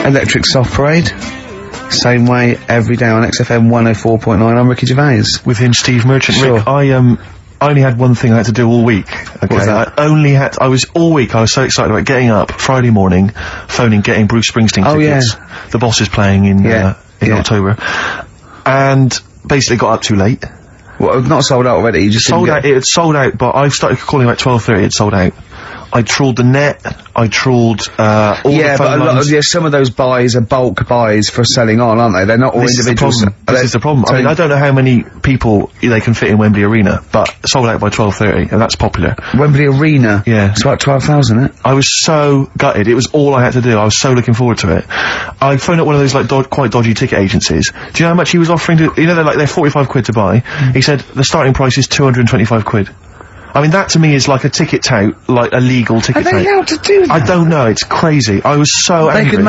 Electric Soft Parade. Same way every day on XFM 104.9. I'm Ricky Gervais. With him, Steve Merchant. Sure. Rick, I only had one thing I had to do all week. Okay, What was that? I was all week, I was so excited about getting up Friday morning, phoning, getting Bruce Springsteen tickets. Yeah. The Boss is playing in October. And basically got up too late. Well, not sold out already, you just Sold out, it had sold out, but I started calling about 12:30, it sold out. I trawled the net, I trawled, all the phone lines. Some of those buys are bulk buys for selling on, aren't they? They're not all individual. This is the problem. I mean, I don't know how many people they can fit in Wembley Arena, but sold out by 12:30, and that's popular. Wembley Arena? Yeah. It's about 12,000, isn't it? I was so gutted. It was all I had to do. I was so looking forward to it. I phoned up one of those, like, quite dodgy ticket agencies. Do you know how much he was offering to, you know, they're 45 quid to buy. He said the starting price is 225 quid. I mean, that to me is like a ticket tout, like a legal ticket tout. Are they allowed to do that? I don't know, it's crazy. I was so angry. They could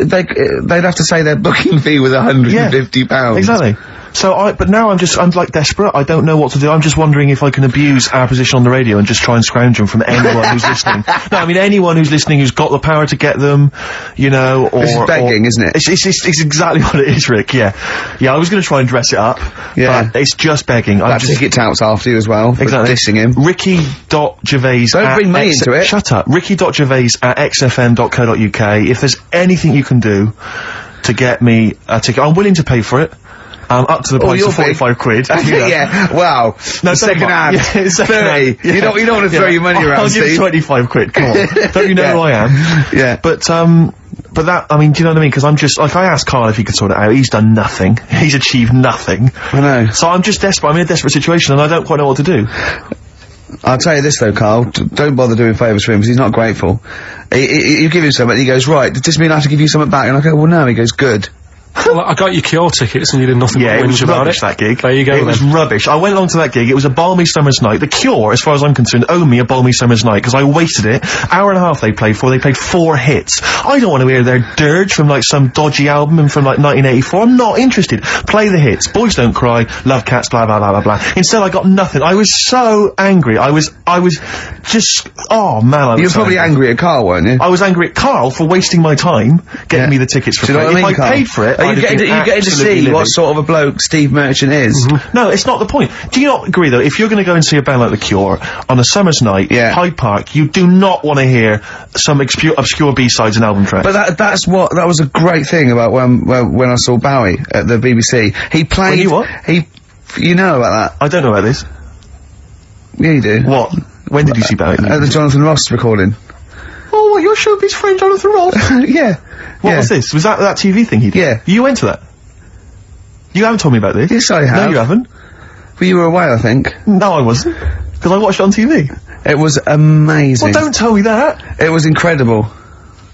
make, they'd have to say their booking fee was £150. Exactly. So but now I'm like desperate. I don't know what to do. I'm just wondering if I can abuse our position on the radio and just try and scrounge them from anyone who's listening. No, I mean anyone who's listening who's got the power to get them, you know, or... This is begging, isn't it? It's exactly what it is, Rick, yeah. Yeah, I was gonna try and dress it up, but it's just begging. That ticket touts after you as well, exactly. Dissing him. Ricky.Gervais Don't bring me into it. Shut up. Ricky.Gervais@xfm.co.uk. If there's anything you can do to get me a ticket, I'm willing to pay for it. Up to the price of 45 quid. Yeah, wow. No, second hand. Yeah, 30. Yeah. You don't want to throw your money around, I'll Steve. give 25 quid, come on. Don't you know who I am? Yeah. But that, I mean, do you know what I mean? Because I'm just, like, I asked Carl if he could sort it out. He's done nothing. He's achieved nothing. I know. So I'm just desperate. I'm in a desperate situation and I don't quite know what to do. I'll tell you this though, Carl, don't bother doing favours for him because he's not grateful. You give him something, he goes, right, does this mean I have to give you something back? And I go, well no, he goes, good. Well, I got your Cure tickets and you did nothing but whinge about it. That gig. There you go. It was rubbish. I went along to that gig. It was a balmy summer's night. The Cure, as far as I'm concerned, owe me a balmy summer's night because I wasted it. Hour and a half they played for. They played 4 hits. I don't want to hear their dirge from like some dodgy album from like 1984. I'm not interested. Play the hits. Boys Don't Cry. Love Cats. Blah blah blah blah blah. Instead, I got nothing. I was so angry. I was just. Oh man, You were probably angry at Carl, weren't you? I was angry at Carl for wasting my time getting me the tickets for free. Do you know what I mean, if I Carl? paid for it, Are you getting to see what sort of a bloke Steve Merchant is? No, it's not the point. Do you not agree though, if you're gonna go and see a band like The Cure on a summer's night, Hyde Park, you do not want to hear some obscure B-sides and album tracks. But that was a great thing about when I saw Bowie at the BBC. He played... When you what? You know about that? I don't know about this. Yeah, you do. What? When did you see Bowie? At the Jonathan Ross recording. Oh, what, your showbiz friend Jonathan Ross? Yeah. What was this? Was that TV thing he did? Yeah. You went to that? You haven't told me about this? Yes, I have. No, you haven't. Well, you were away, I think. No, I wasn't. Because I watched it on TV. It was amazing. Well, don't tell me that. It was incredible.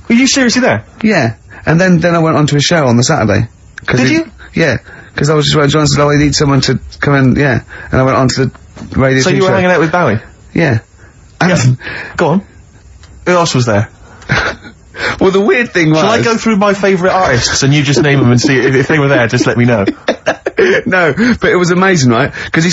Were you seriously there? Yeah. And then I went on to a show on the Saturday. Did you? Yeah. Because I was just waiting, John said, oh, I need someone to come in, and I went on to the radio So you were hanging out with Bowie? Yeah. Yeah. Go on. Who else was there? Well, the weird thing was... Shall I go through my favourite artists and you just name them and see if they were there, just let me know. No, but it was amazing, right? Because he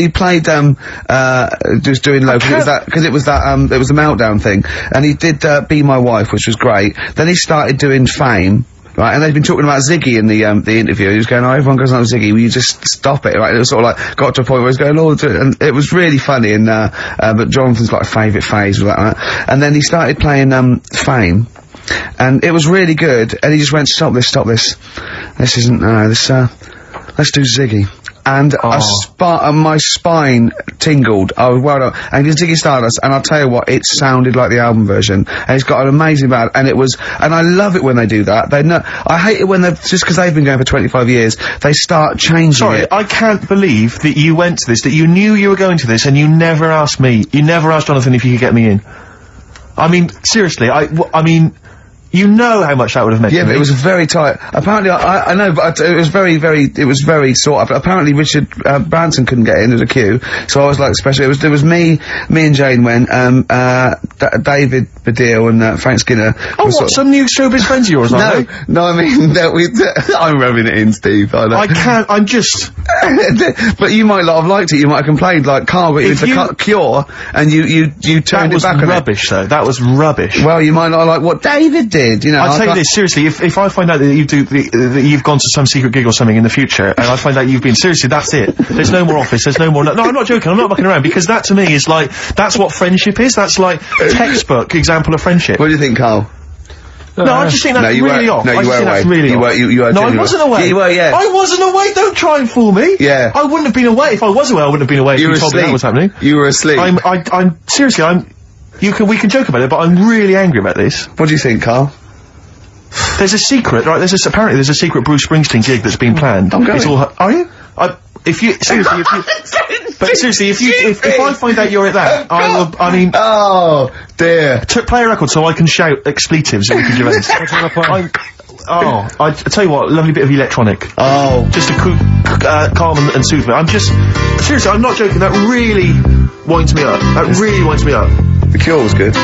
played, just doing local, because it was the Meltdown thing, and he did, Be My Wife, which was great. Then he started doing Fame, right, and they've been talking about Ziggy in the interview. He was going, oh, everyone goes on Ziggy, will you just stop it, right? And it was sort of like, got to a point where he was going, oh, and it was really funny, and, but Jonathan's got a favourite phase with that, right? And then he started playing, Fame, and it was really good, and he just went, stop this, this isn't, let's do Ziggy. And my spine tingled. I was well done. And he did Ziggy Stardust, and I'll tell you what, it sounded like the album version. And it's got an amazing band, and I love it when they do that. I hate it when just because they've been going for 25 years, they start changing Sorry, it. I can't believe that you went to this, that you knew you were going to this, and you never asked me, you never asked Jonathan if you could get me in. I mean, seriously, I mean, You know how much that would have meant to me. Yeah, but it was very tight. Apparently, I know, but it was very sort of. Apparently, Richard Branson couldn't get in. There was a queue, so I was like, especially there was me and Jane went. David Baddiel and Frank Skinner. Oh, what? Some new showbiz friends of yours? No, I mean I'm rubbing it in, Steve. I know. I can't. I'm just. But you might not have liked it. You might have complained, like Carl got you into Cure, and you turned it back on it. That was rubbish, though. That was rubbish. Well, you might not like what David did. You know, I'll tell you this seriously. If I find out that that you've gone to some secret gig or something in the future, and I find out you've been seriously, that's it. There's no more Office. There's no more. No, I'm not joking. I'm not mucking around, because that to me is like that's what friendship is. That's like textbook example of friendship. What do you think, Carl? No, I just think that's really off. No, you were away. Really off. You were no, I wasn't away. Yeah, you were, yeah. I wasn't away. Don't try and fool me. Yeah. I wouldn't have been away. If I was away, I wouldn't have been away if you told me that was happening. You were asleep. I'm seriously, we can joke about it, but I'm really angry about this. What do you think, Carl? There's a secret, right? Apparently there's a secret Bruce Springsteen gig that's been planned. I'm going. It's all, are you? Seriously, if I find out you're at that, I mean... Oh, dear. Play a record so I can shout expletives at Ricky Gervais. I tell you what, lovely bit of electronic. Oh. Just to calm and soothe me. Seriously, I'm not joking, that really winds me up. That really winds me up. The Cure was good.